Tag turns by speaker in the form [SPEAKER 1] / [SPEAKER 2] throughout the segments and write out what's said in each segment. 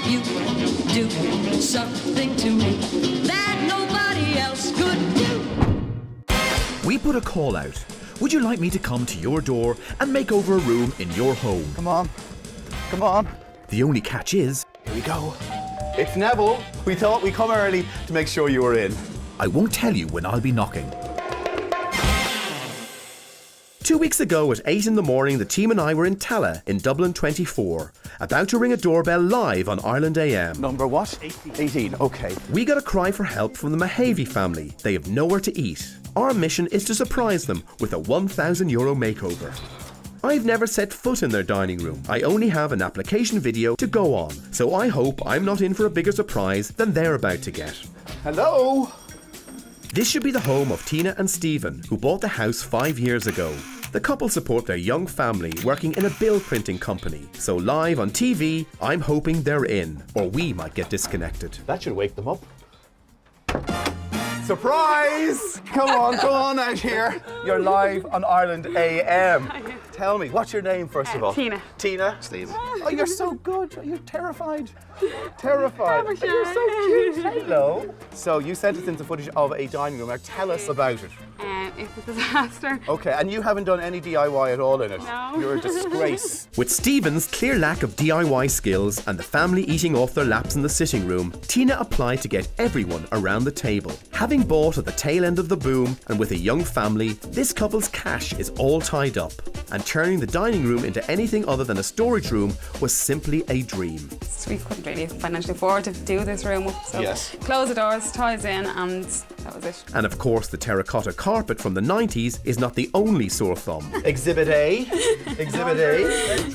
[SPEAKER 1] you do something to me that nobody else could do.
[SPEAKER 2] We put a call out. Would you like me to come to your door and make over a room in your home?
[SPEAKER 3] Come on. Come on.
[SPEAKER 2] The only catch is,
[SPEAKER 3] Here we go. It's Neville. We thought we'd come early to make sure you were in.
[SPEAKER 2] I won't tell you when I'll be knocking. 2 weeks ago at 8 in the morning, the team and I were in Tala in Dublin 24, about to ring a doorbell live on Ireland AM.
[SPEAKER 3] Number what? 18. Okay.
[SPEAKER 2] We got a cry for help from the Makeover family. They have nowhere to eat. Our mission is to surprise them with a €1,000 makeover. I've never set foot in their dining room. I only have an application video to go on, so I hope I'm not in for a bigger surprise than they're about to get.
[SPEAKER 3] Hello.
[SPEAKER 2] This should be the home of Tina and Stephen, who bought the house 5 years ago. The couple support their young family working in a bill printing company. So live on TV, I'm hoping they're in, or we might get disconnected.
[SPEAKER 3] That should wake them up. Surprise! Come on out here. You're live on Ireland AM. Tell me, what's your name first of all?
[SPEAKER 4] Tina.
[SPEAKER 3] Tina? Steve. Oh, you're so good. You're terrified. Terrified. Oh, you're so cute. Hello. So you sent us in some footage of a dining room. Now tell us about it.
[SPEAKER 4] It's a disaster.
[SPEAKER 3] Okay, and you haven't done any DIY at all in it?
[SPEAKER 4] No.
[SPEAKER 3] You're a disgrace.
[SPEAKER 2] With Stephen's clear lack of DIY skills and the family eating off their laps in the sitting room, Tina applied to get everyone around the table. Having bought at the tail end of the boom and with a young family, this couple's cash is all tied up. And turning the dining room into anything other than a storage room was simply a dream.
[SPEAKER 4] We couldn't really financially afford to do this room up, so close the doors, ties in, and that was it.
[SPEAKER 2] And of course, the terracotta carpet from the 90s is not the only sore thumb.
[SPEAKER 3] Exhibit A. Exhibit A.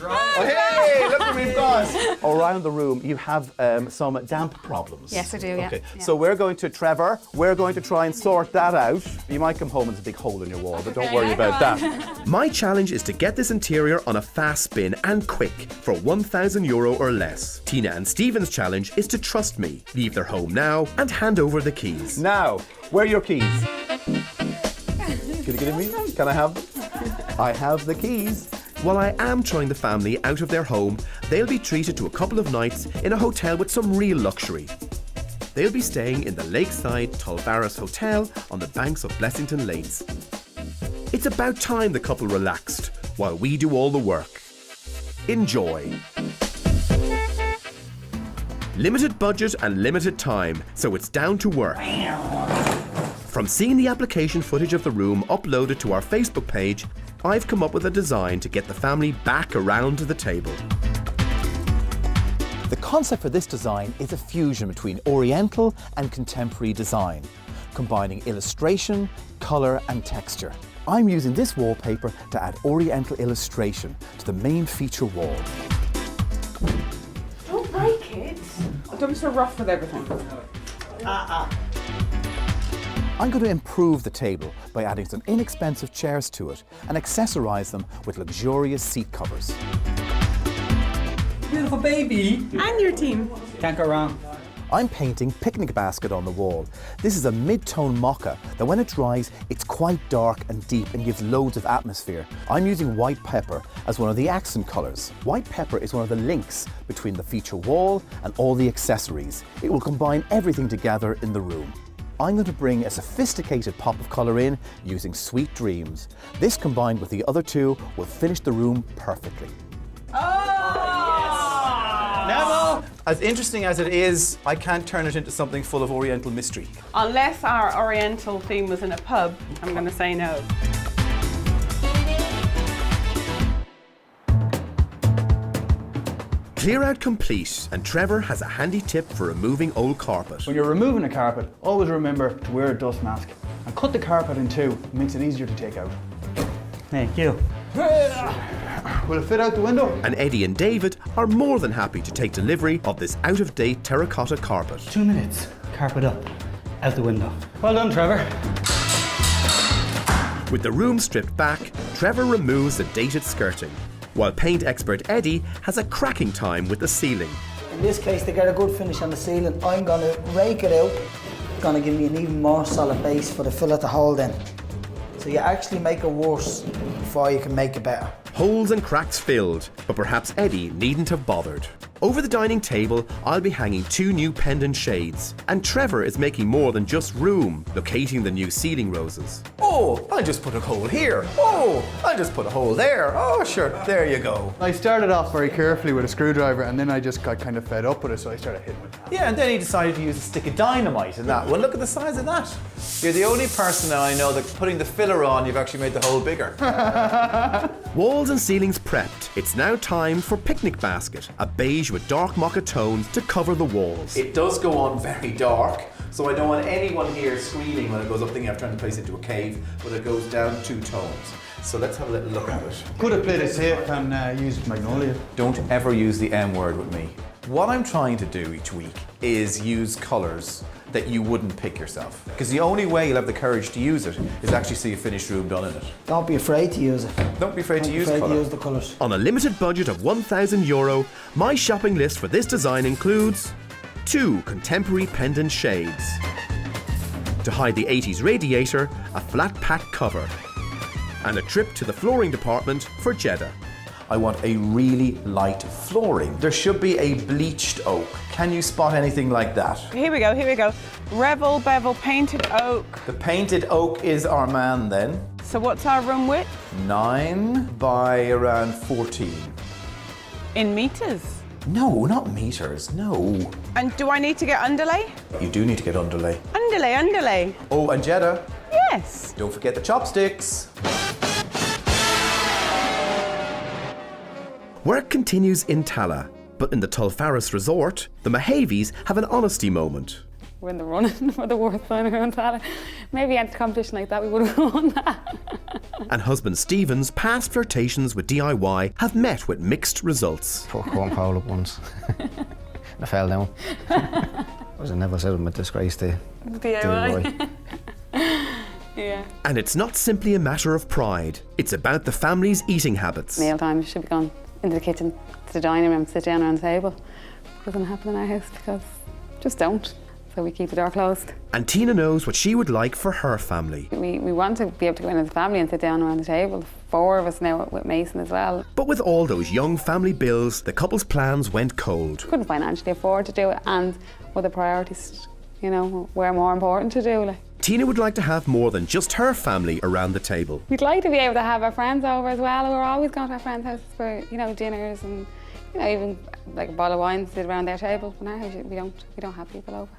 [SPEAKER 3] Oh, hey, look what we've got. Around the room, you have some damp problems.
[SPEAKER 4] Yes, I do, yeah.
[SPEAKER 3] Okay,
[SPEAKER 4] Yeah.
[SPEAKER 3] so we're going to try and sort that out. You might come home and there's a big hole in your wall, but don't worry about that.
[SPEAKER 2] My challenge is to get this interior on a fast spin and quick for €1,000 or less. Tina and Stephen's challenge is to trust me, leave their home now and hand over the keys.
[SPEAKER 3] Now, where are your keys? Can you give me? Can I have them? I have the keys.
[SPEAKER 2] While I am throwing the family out of their home, they'll be treated to a couple of nights in a hotel with some real luxury. They'll be staying in the Lakeside Tulvaris Hotel on the banks of Blessington Lakes. It's about time the couple relaxed while we do all the work. Enjoy. Limited budget and limited time, so it's down to work. From seeing the application footage of the room uploaded to our Facebook page, I've come up with a design to get the family back around to the table.
[SPEAKER 5] The concept for this design is a fusion between Oriental and contemporary design, combining illustration, colour and texture. I'm using this wallpaper to add Oriental illustration to the main feature wall.
[SPEAKER 4] Don't break it. Don't be so rough with everything.
[SPEAKER 5] I'm going to improve the table by adding some inexpensive chairs to it and accessorise them with luxurious seat covers.
[SPEAKER 6] Beautiful baby.
[SPEAKER 4] And your team.
[SPEAKER 6] Can't go wrong.
[SPEAKER 5] I'm painting Picnic Basket on the wall. This is a mid-tone mocha that when it dries, it's quite dark and deep and gives loads of atmosphere. I'm using white pepper as one of the accent colours. White pepper is one of the links between the feature wall and all the accessories. It will combine everything together in the room. I'm going to bring a sophisticated pop of colour in using Sweet Dreams. This combined with the other two will finish the room perfectly.
[SPEAKER 3] Neville! As interesting as it is, I can't turn it into something full of Oriental mystery.
[SPEAKER 7] Unless our Oriental theme was in a pub, I'm going to say no.
[SPEAKER 2] Clear out complete, and Trevor has a handy tip for removing old carpet.
[SPEAKER 6] When you're removing a carpet, always remember to wear a dust mask and cut the carpet in two. It makes it easier to take out. Thank you. Will it fit out the window?
[SPEAKER 2] And Eddie and David are more than happy to take delivery of this out-of-date terracotta carpet.
[SPEAKER 6] 2 minutes. Carpet up. Out the window. Well done, Trevor.
[SPEAKER 2] With the room stripped back, Trevor removes the dated skirting, while paint expert Eddie has a cracking time with the ceiling.
[SPEAKER 8] In this case, to get a good finish on the ceiling, I'm going to rake it out. It's going to give me an even more solid base for the fillet to hold in. So you actually make it worse before you can make it better.
[SPEAKER 2] holes and cracks filled, but perhaps Eddie needn't have bothered. Over the dining table, I'll be hanging 2 new pendant shades, and Trevor is making more than just room, locating the new ceiling roses.
[SPEAKER 3] Oh, I'll just put a hole here. Oh, I'll just put a hole there. Oh, sure, there you go.
[SPEAKER 6] I started off very carefully with a screwdriver and then I just got kind of fed up with it, so I started hitting it.
[SPEAKER 3] Yeah, and then he decided to use a stick of dynamite in that one. Look at the size of that. You're the only person now I know that putting the filler on, you've actually made the hole bigger.
[SPEAKER 2] Walls and ceilings prepped, it's now time for Picnic Basket, a beige with dark mocha tones to cover the walls.
[SPEAKER 3] It does go on very dark, so I don't want anyone here screaming when it goes up thinking I'm trying to place it into a cave, but it goes down 2 tones. So let's have a little look at it.
[SPEAKER 6] Could have played it safe and used magnolia.
[SPEAKER 3] Don't ever use the M word with me. What I'm trying to do each week is use colours that you wouldn't pick yourself. Because the only way you'll have the courage to use it is actually see a finished room done in it.
[SPEAKER 8] Don't be afraid to use it.
[SPEAKER 3] Don't be afraid to use
[SPEAKER 8] Don't be afraid
[SPEAKER 3] colour.
[SPEAKER 8] to use the colours.
[SPEAKER 2] On a limited budget of €1,000, my shopping list for this design includes 2 contemporary pendant shades. To hide the 80s radiator, a flat pack cover. And a trip to the flooring department for Jeddah.
[SPEAKER 3] I want a really light flooring. There should be a bleached oak. Can you spot anything like that?
[SPEAKER 7] Here we go, here we go. Revel, bevel, painted oak.
[SPEAKER 3] The painted oak is our man then.
[SPEAKER 7] So what's our room width?
[SPEAKER 3] 9 by around 14.
[SPEAKER 7] In metres.
[SPEAKER 3] No, not meters, no.
[SPEAKER 7] And do I need to get underlay?
[SPEAKER 3] You do need to get underlay.
[SPEAKER 7] Underlay, underlay.
[SPEAKER 3] Oh, and Jeddah,
[SPEAKER 7] Yes.
[SPEAKER 3] don't forget the chopsticks.
[SPEAKER 2] Work continues in Tala, but in the Tulfaris resort, the Mahavies have an honesty moment.
[SPEAKER 4] We're in the running for the worst sign around Tala. Maybe at a competition like that we would have won that.
[SPEAKER 2] And husband Stephen's past flirtations with DIY have met with mixed results.
[SPEAKER 9] Poor corn pole up once. I fell down. Was a Neville said I'm a disgrace to
[SPEAKER 4] DIY. Yeah.
[SPEAKER 2] And it's not simply a matter of pride, it's about the family's eating habits.
[SPEAKER 4] Meal time should be gone into the kitchen, to the dining room, sit down around the table. It doesn't happen in our house because just don't. So we keep the door closed.
[SPEAKER 2] And Tina knows what she would like for her family.
[SPEAKER 4] We want to be able to go in as a family and sit down around the table. 4 of us now with Mason as well.
[SPEAKER 2] But with all those young family bills, the couple's plans went cold.
[SPEAKER 4] Couldn't financially afford to do it, and other priorities, you know, were more important to do.
[SPEAKER 2] Tina would like to have more than just her family around the table.
[SPEAKER 4] We'd like to be able to have our friends over as well. We're always going to our friends' houses for, you know, dinners and, you know, even like a bottle of wine, sit around their table. But in our house, we don't have people over.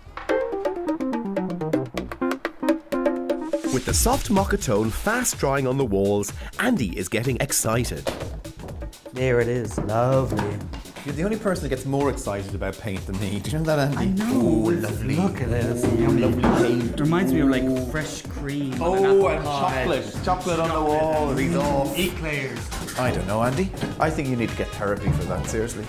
[SPEAKER 2] With the soft mocha tone fast drying on the walls, Andy is getting excited.
[SPEAKER 10] There it is, lovely.
[SPEAKER 3] You're the only person that gets more excited about paint than me. Do you know that, Andy?
[SPEAKER 10] I know.
[SPEAKER 3] Oh, lovely.
[SPEAKER 10] Look at this.
[SPEAKER 3] Lovely paint.
[SPEAKER 10] It reminds me of like fresh cream.
[SPEAKER 3] Oh, and chocolate. Chocolate on the wall. These off.
[SPEAKER 10] Eclairs.
[SPEAKER 3] I don't know, Andy. I think you need to get therapy for that, seriously.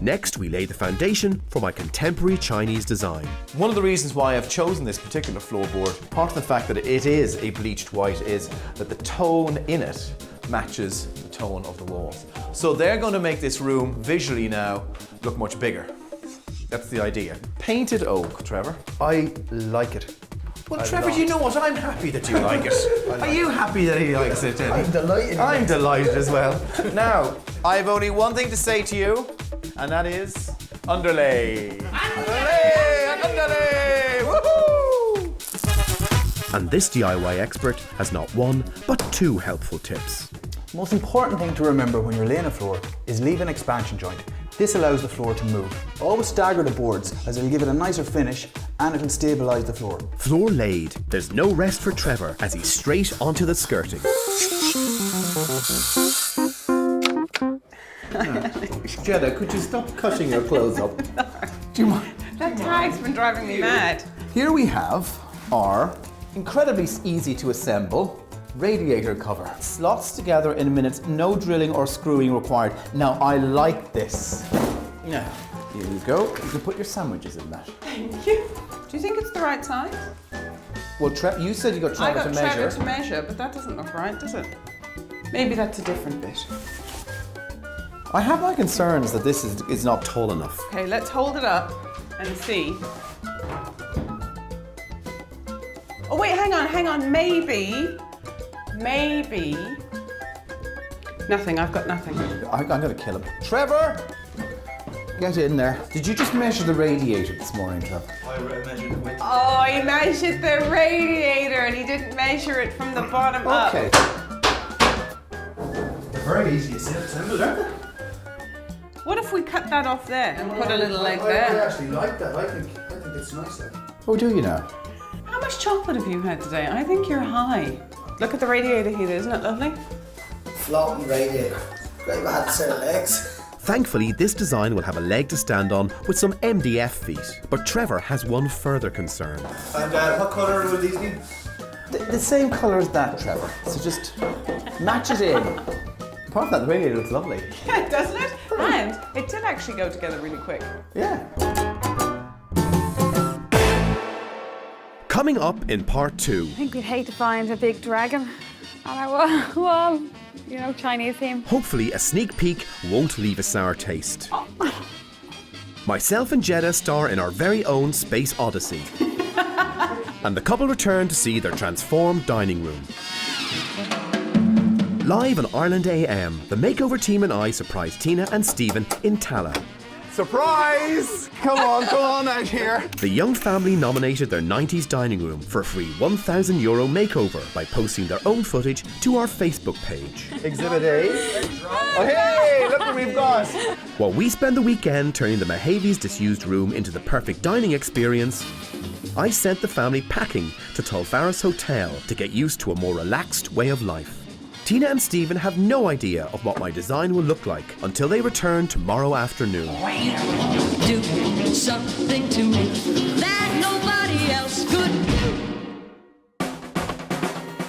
[SPEAKER 2] Next, we lay the foundation for my contemporary Chinese design.
[SPEAKER 3] One of the reasons why I've chosen this particular floorboard, apart from the fact that it is a bleached white, is that the tone in it matches the tone of the walls. So they're going to make this room visually now look much bigger. That's the idea. Painted oak, Trevor.
[SPEAKER 6] I like it.
[SPEAKER 3] Well, Trevor, you know what? I'm happy that you like it. Are you happy that he likes it, Eddie?
[SPEAKER 8] I'm delighted.
[SPEAKER 3] I'm delighted as well. Now, I have only one thing to say to you, and that is underlay. Underlay! Underlay! Woohoo!
[SPEAKER 2] And this DIY expert has not 1, but 2 helpful tips.
[SPEAKER 6] Most important thing to remember when you're laying a floor is leave an expansion joint. This allows the floor to move. Always stagger the boards as it'll give it a nicer finish and it'll stabilise the floor.
[SPEAKER 2] Floor laid, there's no rest for Trevor as he's straight onto the skirting.
[SPEAKER 3] Jeddah, could you stop cutting your clothes up?
[SPEAKER 6] Do you mind?
[SPEAKER 7] That tag's been driving me mad.
[SPEAKER 3] Here we have our incredibly easy to assemble radiator cover. Slots together in minutes, no drilling or screwing required. Now, I like this. Now, here you go. You can put your sandwiches in that.
[SPEAKER 7] Thank you. Do you think it's the right size?
[SPEAKER 3] Well, you said you got Trevor to measure.
[SPEAKER 7] I got Trevor to measure, but that doesn't look right, does it? Maybe that's a different bit.
[SPEAKER 3] I have my concerns that this is not tall enough.
[SPEAKER 7] Okay, let's hold it up and see. Oh wait, hang on. Maybe Nothing, I've got nothing.
[SPEAKER 5] I'm going to kill him. Trevor! Get in there. Did you just measure the radiator this morning, Trevor?
[SPEAKER 7] Oh, he measured the radiator and he didn't measure it from the bottom up.
[SPEAKER 5] Okay.
[SPEAKER 6] They're very easy to assemble, aren't they?
[SPEAKER 7] What if we cut that off there and put a little leg
[SPEAKER 6] I
[SPEAKER 7] there?
[SPEAKER 6] actually like that. I think it's nice.
[SPEAKER 5] Oh, do you now?
[SPEAKER 7] How much chocolate have you had today? I think you're high. Look at the radiator heater, isn't it lovely?
[SPEAKER 8] Floating radiator. Great bad set of legs.
[SPEAKER 2] Thankfully, this design will have a leg to stand on with some MDF feet. But Trevor has one further concern.
[SPEAKER 6] And what colour will these be?
[SPEAKER 5] The same colour as that, Trevor. So just match it in.
[SPEAKER 3] Apart from that, the radiator looks lovely.
[SPEAKER 7] Yeah, doesn't it? And it did actually go together really quick.
[SPEAKER 5] Yeah.
[SPEAKER 2] Coming up in part 2.
[SPEAKER 4] I think we'd hate to find a big dragon on our wall. You know, Chinese theme.
[SPEAKER 2] Hopefully, a sneak peek won't leave a sour taste. Myself and Jeddah star in our very own Space Odyssey. And the couple return to see their transformed dining room. Live on Ireland AM, the Makeover team and I surprise Tina and Stephen in Tala.
[SPEAKER 3] Surprise! Come on out here.
[SPEAKER 2] The young family nominated their 90s dining room for a free €1,000 makeover by posting their own footage to our Facebook page.
[SPEAKER 3] Exhibit A. Oh, hey, look what we've got.
[SPEAKER 2] While we spend the weekend turning the Mahavi's disused room into the perfect dining experience, I sent the family packing to Tulfarris Hotel to get used to a more relaxed way of life. Tina and Stephen have no idea of what my design will look like until they return tomorrow afternoon.
[SPEAKER 1] Do something to me that nobody else could do.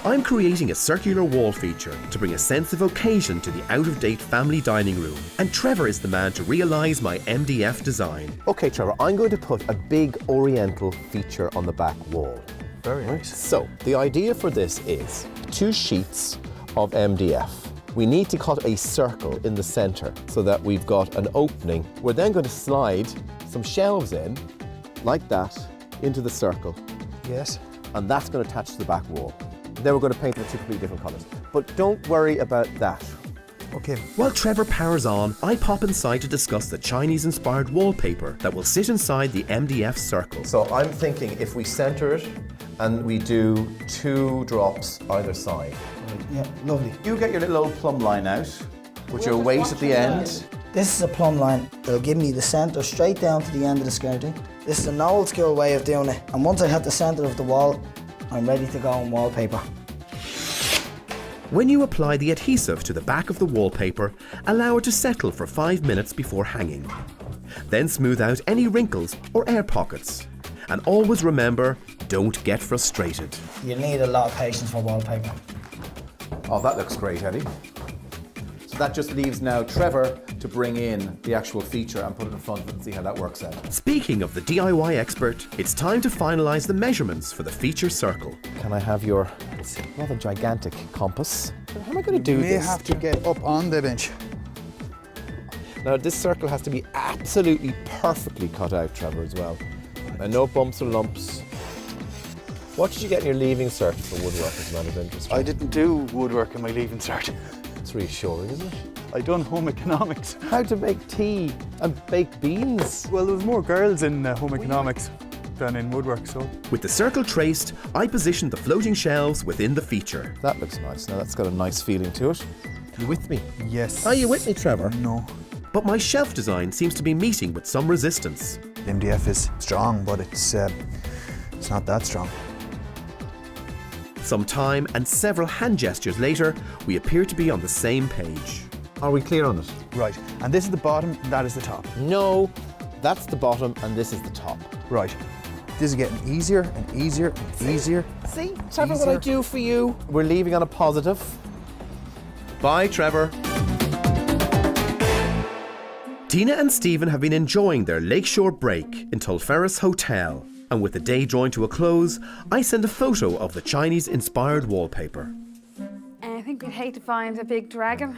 [SPEAKER 2] I'm creating a circular wall feature to bring a sense of occasion to the out-of-date family dining room, and Trevor is the man to realise my MDF design.
[SPEAKER 5] Okay, Trevor, I'm going to put a big oriental feature on the back wall.
[SPEAKER 3] Very nice.
[SPEAKER 5] So, the idea for this is 2 sheets of MDF. We need to cut a circle in the centre so that we've got an opening. We're then going to slide some shelves in, like that, into the circle.
[SPEAKER 6] Yes.
[SPEAKER 5] And that's going to attach to the back wall. Then we're going to paint them 2 completely different colours. But don't worry about that.
[SPEAKER 6] Okay.
[SPEAKER 2] While Trevor powers on, I pop inside to discuss the Chinese-inspired wallpaper that will sit inside the MDF circle.
[SPEAKER 3] So I'm thinking if we centre it and we do 2 drops either side.
[SPEAKER 6] Yeah, lovely.
[SPEAKER 5] You get your little old plumb line out with your weight at the end.
[SPEAKER 8] This is a plumb line. It'll give me the centre straight down to the end of the skirting. This is an old school way of doing it. And once I have the centre of the wall, I'm ready to go on wallpaper.
[SPEAKER 2] When you apply the adhesive to the back of the wallpaper, allow it to settle for 5 minutes before hanging. Then smooth out any wrinkles or air pockets. And always remember, don't get frustrated.
[SPEAKER 8] You need a lot of patience for wallpaper.
[SPEAKER 3] Oh, that looks great, Eddie. So that just leaves now Trevor to bring in the actual feature and put it in front of it and see how that works out.
[SPEAKER 2] Speaking of the DIY expert, it's time to finalise the measurements for the feature circle.
[SPEAKER 5] Can I have your rather gigantic compass? How am I going to do
[SPEAKER 6] You may
[SPEAKER 5] this?
[SPEAKER 6] have to get up on the bench.
[SPEAKER 5] Now, this circle has to be absolutely perfectly cut out, Trevor, as well. And no bumps or lumps. What did you get in your leaving cert for woodwork as a matter of interest?
[SPEAKER 6] I didn't do woodwork in my leaving cert.
[SPEAKER 5] It's reassuring, isn't it?
[SPEAKER 6] I done home economics.
[SPEAKER 5] How to make tea and bake beans.
[SPEAKER 6] Well, there was more girls in home economics than in woodwork, so.
[SPEAKER 2] With the circle traced, I positioned the floating shelves within the feature.
[SPEAKER 5] That looks nice. Now, that's got a nice feeling to it. You with me?
[SPEAKER 6] Yes.
[SPEAKER 5] Are you with me, Trevor?
[SPEAKER 6] No.
[SPEAKER 2] But my shelf design seems to be meeting with some resistance.
[SPEAKER 6] MDF is strong, but it's not that strong.
[SPEAKER 2] Some time and several hand gestures later, we appear to be on the same page.
[SPEAKER 5] Are we clear on it?
[SPEAKER 6] Right, and this is the bottom, and that is the top.
[SPEAKER 5] No, that's the bottom and this is the top.
[SPEAKER 6] Right. This is getting easier and easier and easier.
[SPEAKER 5] See, Trevor, what I do for you? We're leaving on a positive.
[SPEAKER 2] Bye, Trevor. Tina and Stephen have been enjoying their lakeshore break in Tulfarris Hotel. And with the day drawing to a close, I send a photo of the Chinese-inspired wallpaper.
[SPEAKER 4] I think we'd hate to find a big dragon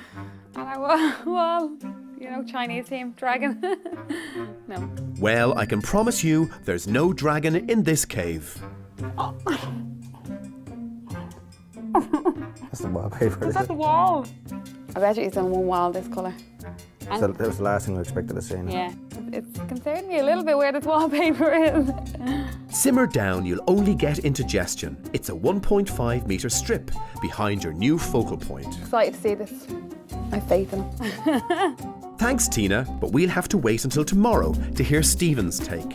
[SPEAKER 4] on our wall. You know, Chinese theme, dragon. No.
[SPEAKER 2] Well, I can promise you there's no dragon in this cave.
[SPEAKER 5] That's the wallpaper.
[SPEAKER 4] Is that the wall? I bet you it's on one wall this colour.
[SPEAKER 9] So that was the last thing I expected to see. now.
[SPEAKER 4] Yeah, it's concerned me a little bit where this wallpaper is.
[SPEAKER 2] Simmer down, you'll only get indigestion. It's a 1.5 metre strip behind your new focal point.
[SPEAKER 4] Excited to see this. I have faith in it.
[SPEAKER 2] Thanks, Tina, but we'll have to wait until tomorrow to hear Stephen's take.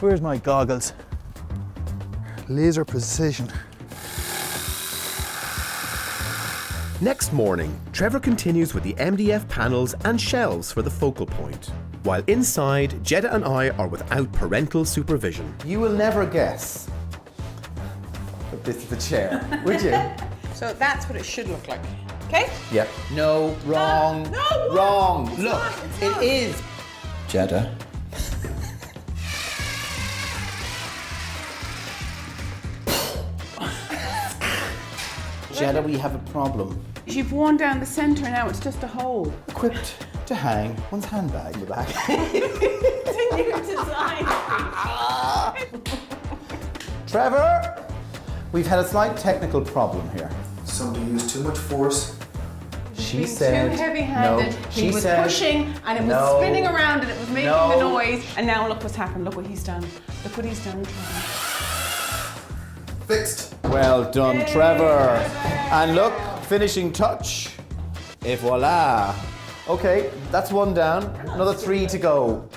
[SPEAKER 6] Where's my goggles? Laser precision.
[SPEAKER 2] Next morning, Trevor continues with the MDF panels and shelves for the focal point. While inside, Jeddah and I are without parental supervision.
[SPEAKER 3] You will never guess that this is the chair, would you?
[SPEAKER 7] So that's what it should look like. Okay?
[SPEAKER 3] Yep.
[SPEAKER 11] No, wrong.
[SPEAKER 7] No, what?
[SPEAKER 11] Wrong.
[SPEAKER 7] It's
[SPEAKER 11] Look,
[SPEAKER 7] not, it's
[SPEAKER 11] it
[SPEAKER 7] not.
[SPEAKER 11] is. Jeddah. Jeddah, we have a problem.
[SPEAKER 7] You've worn down the centre, now it's just a hole.
[SPEAKER 5] Equipped to hang one's handbag in the back.
[SPEAKER 7] It's a new design.
[SPEAKER 3] Trevor, we've had a slight technical problem here.
[SPEAKER 5] Somebody used too much force.
[SPEAKER 3] She
[SPEAKER 7] Being
[SPEAKER 3] said
[SPEAKER 7] too heavy-handed.
[SPEAKER 3] no.
[SPEAKER 7] He was
[SPEAKER 3] said,
[SPEAKER 7] pushing, and it was
[SPEAKER 3] no,
[SPEAKER 7] spinning around, and it was making
[SPEAKER 3] no.
[SPEAKER 7] the noise. And now look what's happened. Look what he's done. Look what he's done.
[SPEAKER 5] Fixed.
[SPEAKER 3] Well done, Trevor. And look, finishing touch. Et voila. Okay, that's one down. Another 3 to go.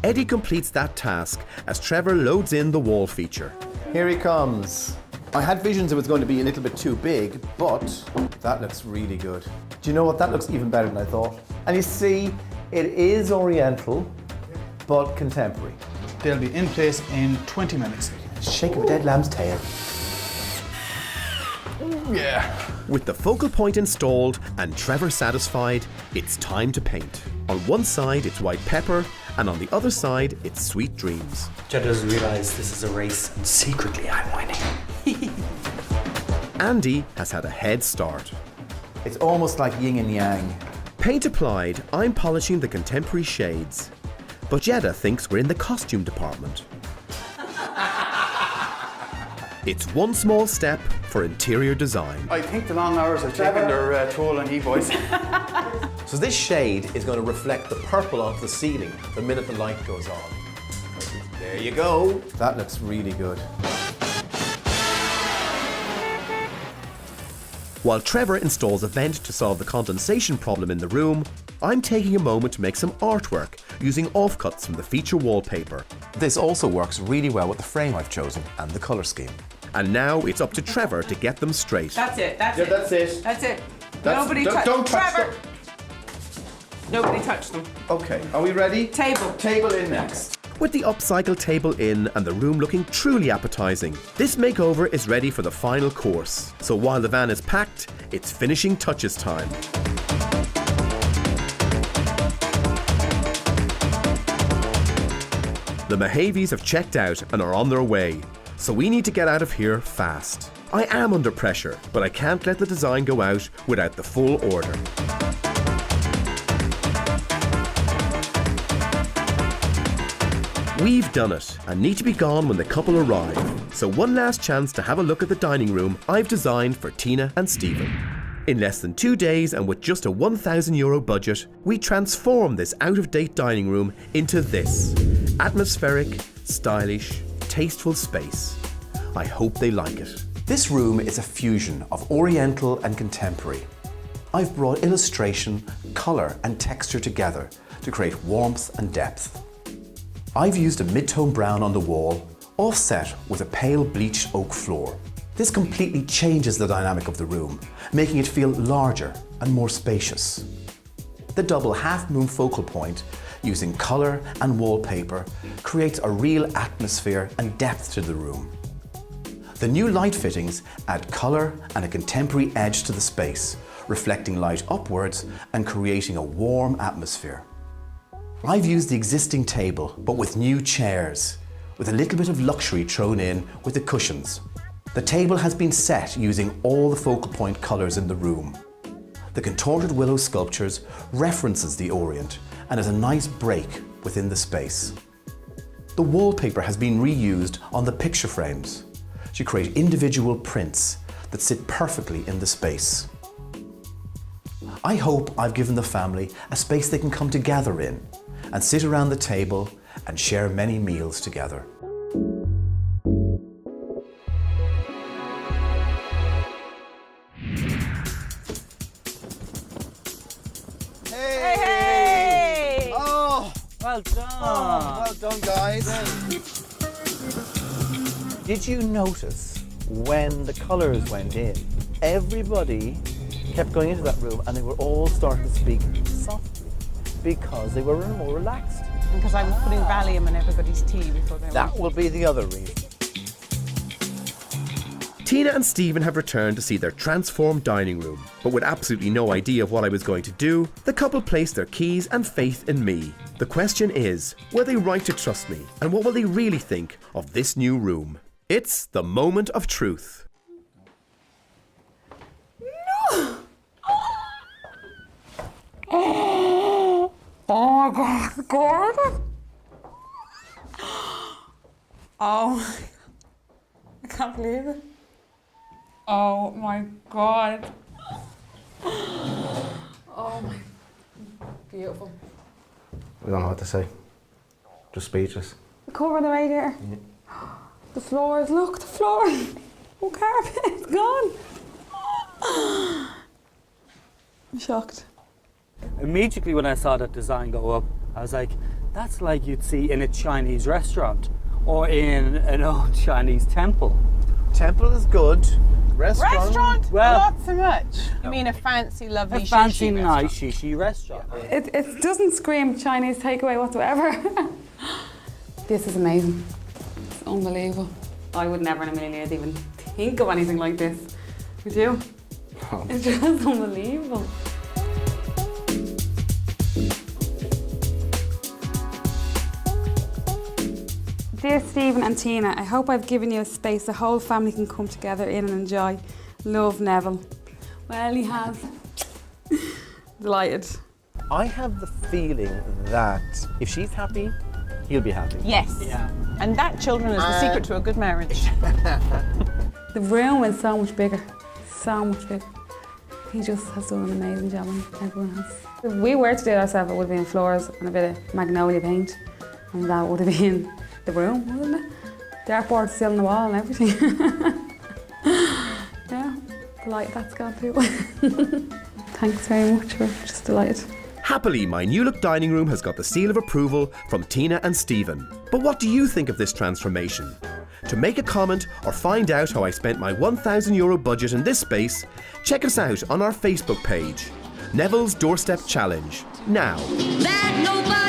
[SPEAKER 2] Eddie completes that task as Trevor loads in the wall feature.
[SPEAKER 3] Here he comes. I had visions it was going to be a little bit too big, but that looks really good. Do you know what? That looks even better than I thought. And you see, it is Oriental, but contemporary.
[SPEAKER 6] They'll be in place in 20 minutes.
[SPEAKER 3] Shake a dead lamb's tail.
[SPEAKER 2] With the focal point installed and Trevor satisfied, it's time to paint. On one side it's white pepper, and on the other side it's sweet dreams.
[SPEAKER 10] Jeddah doesn't realise this is a race and secretly I'm winning.
[SPEAKER 2] Andy has had a head start.
[SPEAKER 3] It's almost like yin and yang.
[SPEAKER 2] Paint applied, I'm polishing the contemporary shades. But Jeddah thinks we're in the costume department. It's one small step for interior design.
[SPEAKER 6] I think the long hours have taken their toll on you boys.
[SPEAKER 3] So this shade is going to reflect the purple onto the ceiling the minute the light goes on. There you go. That looks really good.
[SPEAKER 2] While Trevor installs a vent to solve the condensation problem in the room, I'm taking a moment to make some artwork using offcuts from the feature wallpaper.
[SPEAKER 3] This also works really well with the frame I've chosen and the colour scheme.
[SPEAKER 2] And now it's up to Trevor to get them straight.
[SPEAKER 7] That's it. That's
[SPEAKER 3] Yeah,
[SPEAKER 7] it.
[SPEAKER 3] that's it.
[SPEAKER 7] That's it.
[SPEAKER 3] That's-
[SPEAKER 7] Nobody
[SPEAKER 3] don't-
[SPEAKER 7] touched
[SPEAKER 3] don't touch
[SPEAKER 7] Trevor.
[SPEAKER 3] them.
[SPEAKER 7] Nobody touched them.
[SPEAKER 3] Okay, are we ready?
[SPEAKER 7] Table.
[SPEAKER 3] Table in next.
[SPEAKER 2] With the upcycle table in and the room looking truly appetizing, this makeover is ready for the final course. So while the van is packed, it's finishing touches time. The Mahavies have checked out and are on their way, so we need to get out of here fast. I am under pressure, but I can't let the design go out without the full order. We've done it and need to be gone when the couple arrive. So one last chance to have a look at the dining room I've designed for Tina and Stephen. In less than 2 days and with just a €1,000 budget, we transform this out-of-date dining room into this. Atmospheric, stylish, tasteful space. I hope they like it.
[SPEAKER 3] This room is a fusion of Oriental and contemporary. I've brought illustration, colour and texture together to create warmth and depth. I've used a mid-tone brown on the wall, offset with a pale bleached oak floor. This completely changes the dynamic of the room, making it feel larger and more spacious. The double half-moon focal point, using colour and wallpaper, creates a real atmosphere and depth to the room. The new light fittings add colour and a contemporary edge to the space, reflecting light upwards and creating a warm atmosphere. I've used the existing table, but with new chairs, with a little bit of luxury thrown in with the cushions. The table has been set using all the focal point colours in the room. The contorted willow sculptures references the Orient and is a nice break within the space. The wallpaper has been reused on the picture frames. She created individual prints that sit perfectly in the space. I hope I've given the family a space they can come together in and sit around the table and share many meals together.
[SPEAKER 7] Hey!
[SPEAKER 5] Oh,
[SPEAKER 10] Well done.
[SPEAKER 5] well done, guys. Did you notice when the colours went in, everybody kept going into that room and they were all starting to speak softly because they were more relaxed?
[SPEAKER 7] Because I was putting Valium in everybody's tea before they
[SPEAKER 5] That
[SPEAKER 7] went.
[SPEAKER 5] will be the other reason.
[SPEAKER 2] Tina and Stephen have returned to see their transformed dining room, but with absolutely no idea of what I was going to do, the couple placed their keys and faith in me. The question is, were they right to trust me, and what will they really think of this new room? It's the moment of truth.
[SPEAKER 4] Oh my God, it's gorgeous. Oh, I can't believe it. Oh my God. Oh my, beautiful.
[SPEAKER 9] We don't know what to say. Just speechless.
[SPEAKER 4] The cover of the radiator. The floors, look, the floor. Oh, carpet, it's gone. I'm shocked.
[SPEAKER 10] Immediately when I saw that design go up, I was like, that's like you'd see in a Chinese restaurant or in an old Chinese temple.
[SPEAKER 5] Temple is good.
[SPEAKER 7] Restaurant?
[SPEAKER 10] Well-
[SPEAKER 7] Not so much. You mean a fancy, lovely
[SPEAKER 10] A fancy,
[SPEAKER 7] sushi
[SPEAKER 10] nice
[SPEAKER 7] restaurant?
[SPEAKER 10] shishi restaurant.
[SPEAKER 4] It doesn't scream Chinese takeaway whatsoever. This is amazing. It's unbelievable. I would never in a million years even think of anything like this. Would you?
[SPEAKER 9] No.
[SPEAKER 4] It's just unbelievable. Dear Stephen and Tina, I hope I've given you a space the whole family can come together in and enjoy. Love, Neville. Well, he has. Delighted.
[SPEAKER 5] I have the feeling that if she's happy, he'll be happy.
[SPEAKER 7] Yes.
[SPEAKER 10] Yeah.
[SPEAKER 7] And that, children, is the secret to a good marriage.
[SPEAKER 4] The room is so much bigger. So much bigger. He just has done an amazing job and everyone has. If we were to do it ourselves, it would have been floors and a bit of magnolia paint. And that would have been the room, wouldn't it? Dartboard still on the wall and everything. Yeah, delighted that's gone too. Thanks very much, we're just delighted.
[SPEAKER 2] Happily, my new look dining room has got the seal of approval from Tina and Stephen. But what do you think of this transformation? To make a comment or find out how I spent my €1,000 budget in this space, check us out on our Facebook page, Neville's Doorstep Challenge. Now.
[SPEAKER 1] That nobody